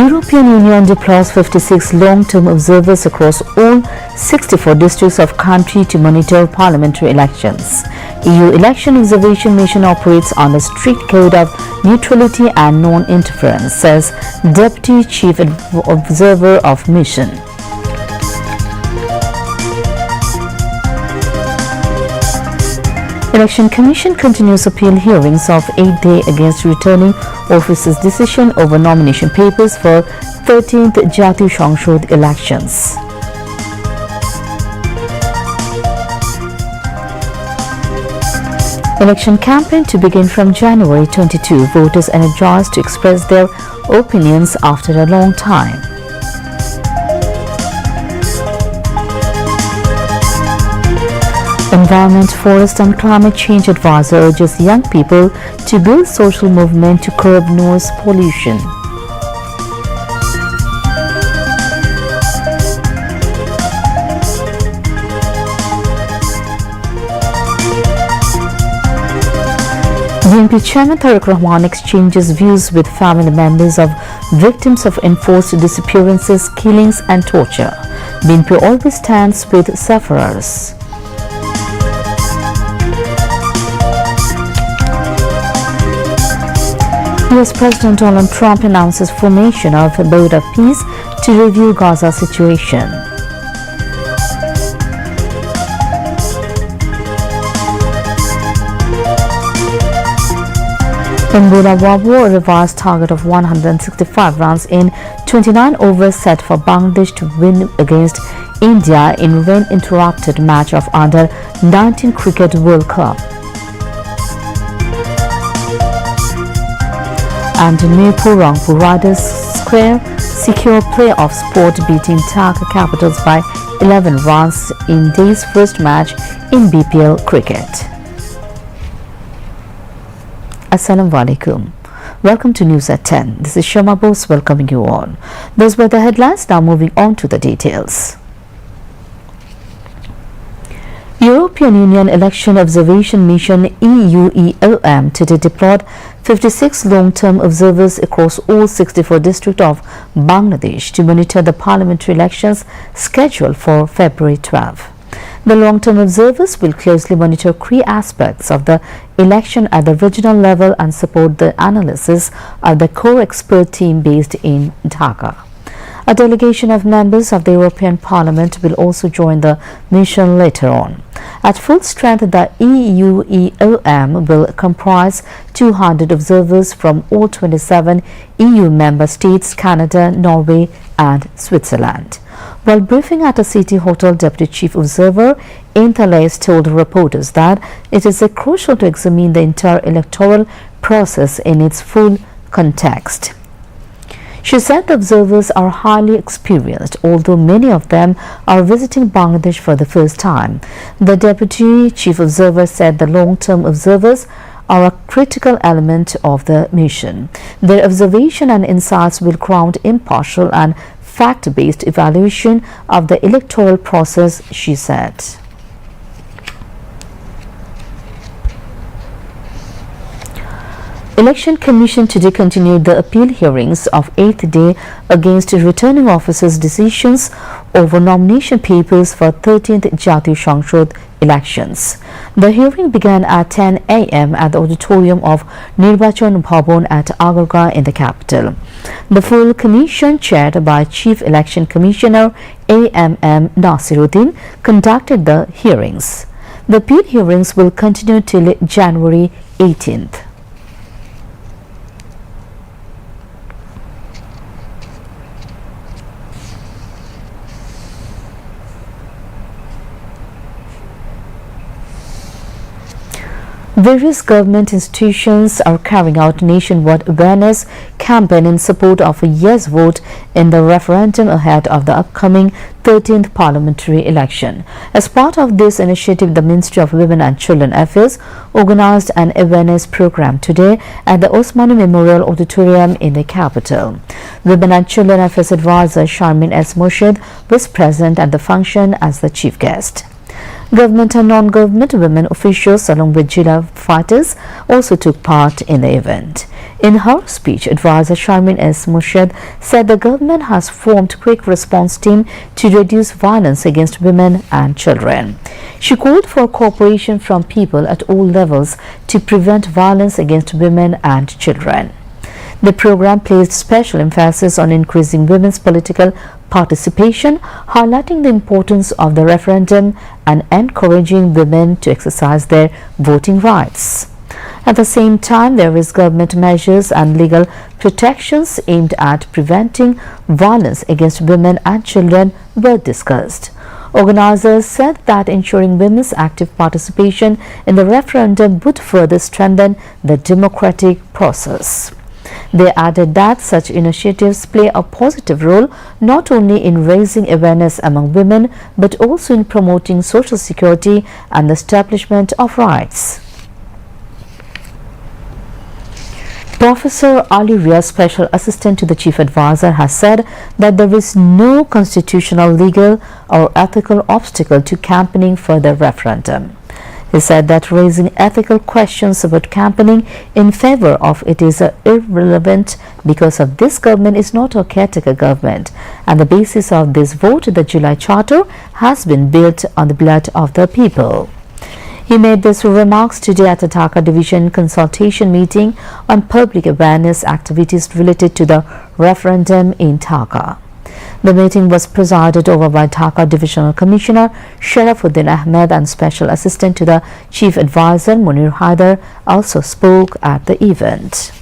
European Union deploys 56 long-term observers across all 64 districts of country to monitor parliamentary elections. EU Election Observation Mission operates on a strict code of neutrality and non-interference, says Deputy Chief Observer of Mission. Election Commission continues appeal hearings of 8th day against returning officer's decision over nomination papers for 13th Jatiya Sangshad elections. Election campaign to begin from January 22. Voters energized to express their opinions after a long time. Environment, Forest and Climate Change Advisor urges young people to build social movement to curb noise pollution. BNP Chairman Tariq Rahman exchanges views with family members of victims of enforced disappearances, killings and torture. BNP always stands with sufferers. US President Donald Trump announces formation of a board of peace to review Gaza situation. Zimbabwe, a revised target of 165 runs in 29 overs set for Bangladesh to win against India in rain-interrupted match of Under-19 Cricket World Cup. And Nirpur Rangpur Riders Square secure playoff spot, beating Dhaka Capitals by 11 runs in day's first match in BPL cricket. Assalamu alaikum. Welcome to News at 10. This is Shoma Bose welcoming you all. Those were the headlines. Now moving on to the details. European Union Election Observation Mission EUEOM today deployed 56 long-term observers across all 64 districts of Bangladesh to monitor the parliamentary elections scheduled for February 12. The long-term observers will closely monitor key aspects of the election at the regional level and support the analysis of the core expert team based in Dhaka. A delegation of members of the European Parliament will also join the mission later on. At full strength, the EUEOM will comprise 200 observers from all 27 EU member states, Canada, Norway and Switzerland. While briefing at a city hotel, Deputy Chief Observer Inthalais told reporters that it is crucial to examine the entire electoral process in its full context. She said the observers are highly experienced, although many of them are visiting Bangladesh for the first time. The Deputy Chief Observer said the long-term observers are a critical element of the mission. Their observation and insights will ground impartial and fact-based evaluation of the electoral process, she said. Election Commission today continued the appeal hearings of 8th day against returning officers' decisions over nomination papers for 13th Jatiya Sangshad elections. The hearing began at 10 a.m. at the auditorium of Nirbachan Bhavan at Agargarh in the capital. The full commission, chaired by Chief Election Commissioner AMM Nasiruddin, conducted the hearings. The appeal hearings will continue till January 18th. Various government institutions are carrying out nationwide awareness campaign in support of a yes vote in the referendum ahead of the upcoming 13th parliamentary election. As part of this initiative, the Ministry of Women and Children Affairs organized an awareness program today at the Osmani Memorial Auditorium in the capital. Women and Children Affairs Advisor Sharmin S. Murshid was present at the function as the chief guest. Government and non-government women officials along with Jila fighters also took part in the event. In her speech, advisor Sharmin S. Murshid said the government has formed quick response team to reduce violence against women and children. She called for cooperation from people at all levels to prevent violence against women and children. The program placed special emphasis on increasing women's political participation, highlighting the importance of the referendum and encouraging women to exercise their voting rights. At the same time, various government measures and legal protections aimed at preventing violence against women and children were discussed. Organizers said that ensuring women's active participation in the referendum would further strengthen the democratic process. They added that such initiatives play a positive role not only in raising awareness among women but also in promoting social security and the establishment of rights. Professor Ali Ria, Special Assistant to the Chief Advisor, has said that there is no constitutional, legal or ethical obstacle to campaigning for the referendum. He said that raising ethical questions about campaigning in favor of it is irrelevant because of this government is not a caretaker government, and the basis of this vote, the July Charter, has been built on the blood of the people. He made these remarks today at a Dhaka Division consultation meeting on public awareness activities related to the referendum in Dhaka. The meeting was presided over by Dhaka Divisional Commissioner Sharafuddin Ahmed, and Special Assistant to the Chief Advisor Munir Haider also spoke at the event.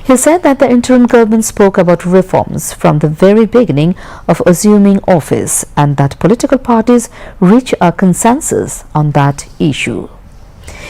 He said that the interim government spoke about reforms from the very beginning of assuming office and that political parties reach a consensus on that issue.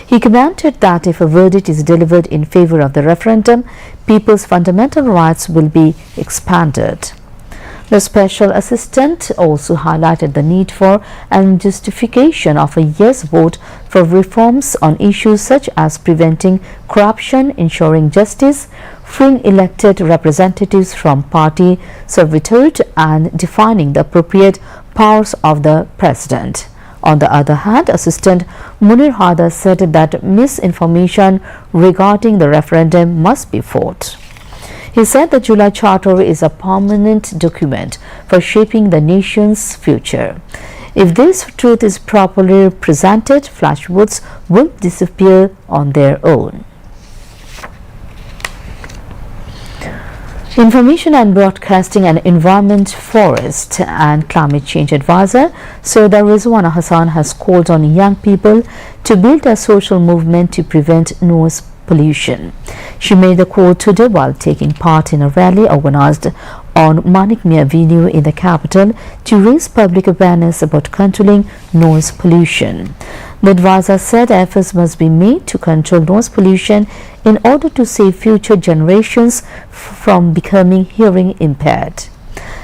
He commented that if a verdict is delivered in favor of the referendum, people's fundamental rights will be expanded. The Special Assistant also highlighted the need for and justification of a yes vote for reforms on issues such as preventing corruption, ensuring justice, freeing elected representatives from party servitude, and defining the appropriate powers of the President. On the other hand, Assistant Munir Haider said that misinformation regarding the referendum must be fought. He said the July Charter is a permanent document for shaping the nation's future. If this truth is properly presented, flash votes will disappear on their own. Information and Broadcasting and Environment, Forest and Climate Change Advisor Saida Rizwana Hassan has called on young people to build a social movement to prevent noise pollution. She made the call today while taking part in a rally organized on Manik Mia Avenue in the capital to raise public awareness about controlling noise pollution. The advisor said efforts must be made to control noise pollution in order to save future generations from becoming hearing impaired.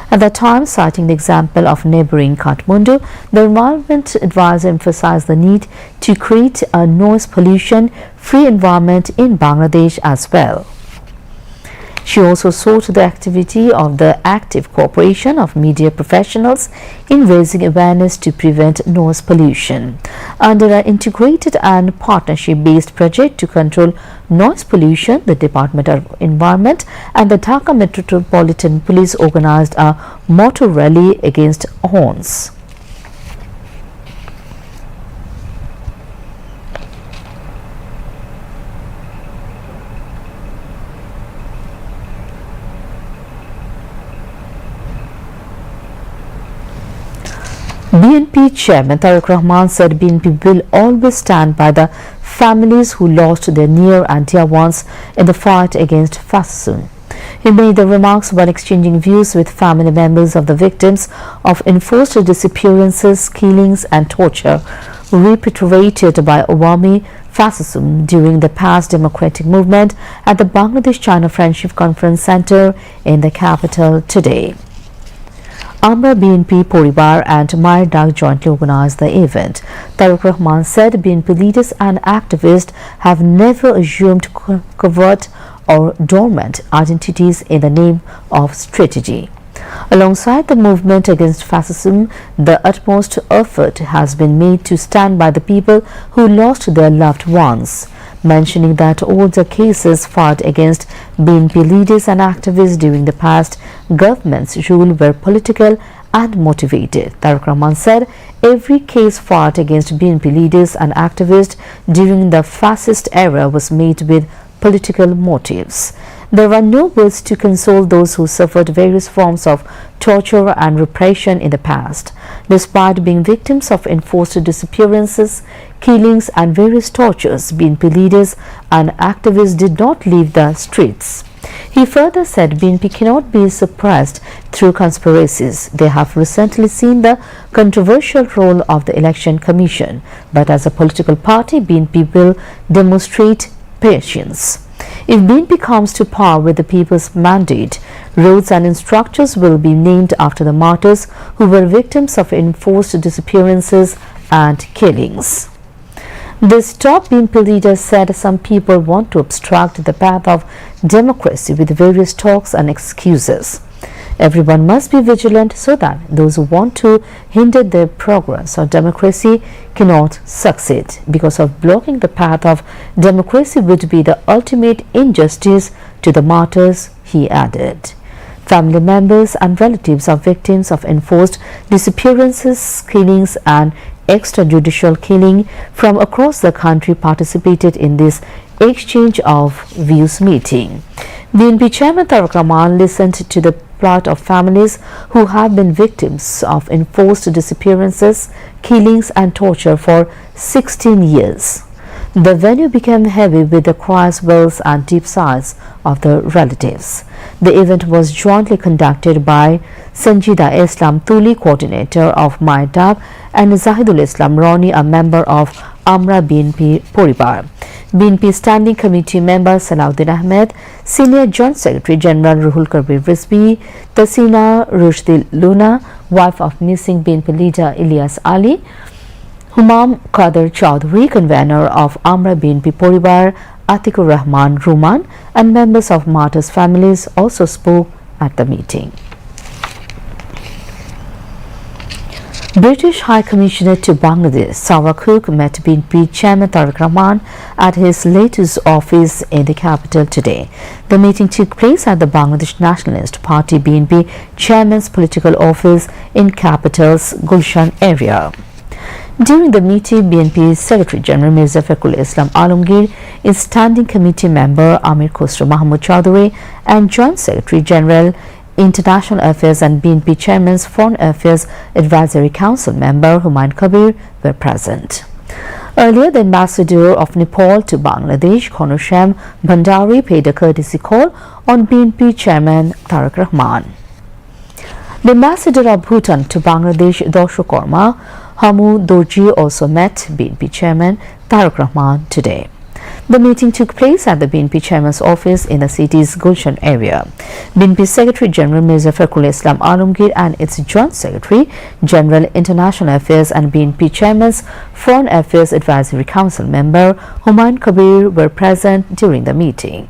At that time, citing the example of neighboring Kathmandu, the environment advisor emphasized the need to create a noise pollution-free environment in Bangladesh as well. She also sought the activity of the active cooperation of media professionals in raising awareness to prevent noise pollution. Under an integrated and partnership-based project to control noise pollution, the Department of Environment and the Dhaka Metropolitan Police organized a motor rally against horns. BNP Chairman Tariq Rahman said BNP will always stand by the families who lost their near and dear ones in the fight against fascism. He made the remarks while exchanging views with family members of the victims of enforced disappearances, killings and torture perpetrated by Awami fascism during the past democratic movement at the Bangladesh-China Friendship Conference Center in the capital today. Amra BNP Poribar and Mayer Dag jointly organized the event. Tariq Rahman said BNP leaders and activists have never assumed covert or dormant identities in the name of strategy. Alongside the movement against fascism, the utmost effort has been made to stand by the people who lost their loved ones, mentioning that all the cases fought against BNP leaders and activists during the past government's rule were political and motivated. Tareq Rahman said every case fought against BNP leaders and activists during the fascist era was made with political motives. There are no words to console those who suffered various forms of torture and repression in the past. Despite being victims of enforced disappearances, killings and various tortures, BNP leaders and activists did not leave the streets. He further said BNP cannot be suppressed through conspiracies. They have recently seen the controversial role of the Election Commission, but as a political party, BNP will demonstrate patience. If BNP comes to power with the people's mandate, roads and structures will be named after the martyrs who were victims of enforced disappearances and killings. This top BNP leader said some people want to obstruct the path of democracy with various talks and excuses. Everyone must be vigilant so that those who want to hinder the progress of democracy cannot succeed. Because of blocking the path of democracy would be the ultimate injustice to the martyrs, he added. Family members and relatives of victims of enforced disappearances, killings and extrajudicial killing from across the country participated in this exchange of views meeting. BNP Chairman Tareq Rahman listened to the plight of families who have been victims of enforced disappearances, killings and torture for 16 years. The venue became heavy with the cries, wails and deep sighs of the relatives. The event was jointly conducted by Sanjida Islam Tuli, coordinator of MyDab, and Zahidul Islam Rani, a member of Amra BNP Poribar. BNP Standing Committee member Salahuddin Ahmed, Senior Joint Secretary General Ruhul Kabir Rizvi, Tasina Rushdi Luna, wife of missing BNP leader Ilyas Ali, Humam Qadir Chaudhry, convener of Amra BNP Poribar, Atikur Rahman Ruman, and members of martyrs' families also spoke at the meeting. British High Commissioner to Bangladesh, Sawak Hook, met BNP Chairman Tareq Rahman at his latest office in the capital today. The meeting took place at the Bangladesh Nationalist Party BNP Chairman's political office in capital's Gulshan area. During the meeting, BNP Secretary General Mirza Fakhrul Islam Alamgir, its Standing Committee member Amir Khosrow Mahmood Chowdhury, and Joint Secretary General International Affairs and BNP Chairman's Foreign Affairs Advisory Council member Humayun Kabir were present. Earlier, the ambassador of Nepal to Bangladesh, Ghanshyam Bhandari, paid a courtesy call on BNP Chairman Tareq Rahman. The ambassador of Bhutan to Bangladesh, Dosho Korma Hamu Dorji, also met BNP Chairman Tareq Rahman today. The meeting took place at the BNP Chairman's office in the city's Gulshan area. BNP Secretary General Mirza Fakhrul Islam Alamgir and its Joint Secretary General International Affairs and BNP Chairman's Foreign Affairs Advisory Council member Humayun Kabir were present during the meeting.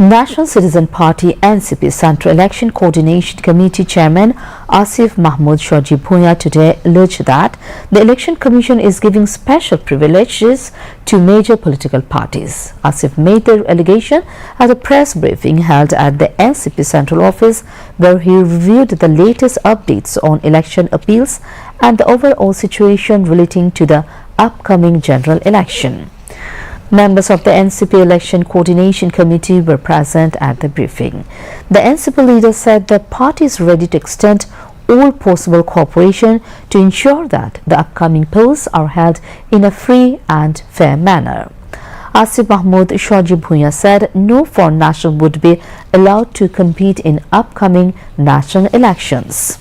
National Citizen Party NCP Central Election Coordination Committee Chairman Asif Mahmood Shoji Bhuiya today alleged that the Election Commission is giving special privileges to major political parties. Asif made the allegation at a press briefing held at the NCP Central Office, where he reviewed the latest updates on election appeals and the overall situation relating to the upcoming general election. Members of the NCP Election Coordination Committee were present at the briefing. The NCP leader said the party is ready to extend all possible cooperation to ensure that the upcoming polls are held in a free and fair manner. Asif Mahmood Shoji Bhuiya said no foreign national would be allowed to compete in upcoming national elections.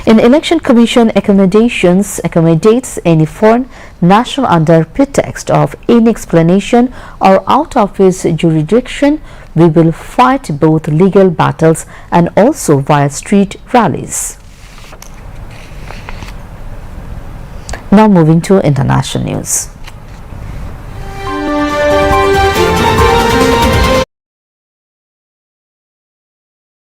An election commission accommodates any foreign national under pretext of inexplanation or out of its jurisdiction. We will fight both legal battles and also via street rallies. Now moving to international news.